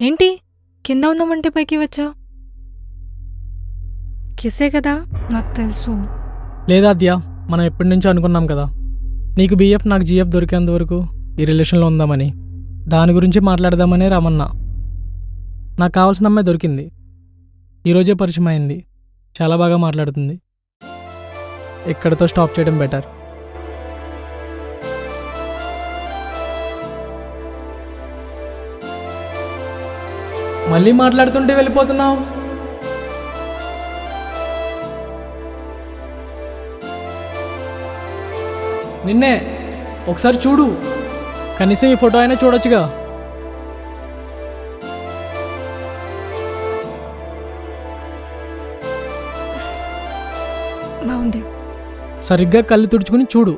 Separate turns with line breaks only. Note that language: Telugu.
ఏంటి కింద ఉందామంటే పైకి వచ్చావు? కిసే కదా, నాకు తెలుసు.
లేదా అద్యా, మనం ఎప్పటి నుంచో అనుకున్నాం కదా, నీకు బీఎఫ్ నాకు జీఎఫ్ దొరికేంత వరకు ఈ రిలేషన్లో ఉందామని. దాని గురించి మాట్లాడదామనే రమన్నా. నాకు కావాల్సిన అమ్మాయి దొరికింది, ఈరోజే పరిచయం అయింది. చాలా బాగా మాట్లాడుతుంది. ఇక్కడితో స్టాప్ చేయడం బెటర్. మళ్ళీ మాట్లాడుతుంటే వెళ్ళిపోతున్నావు. నిన్నే ఒకసారి చూడు, కనీసం ఈ ఫోటో అయినా చూడొచ్చుగా.
బాగుంది.
సరిగ్గా కళ్ళు తుడుచుకుని చూడు.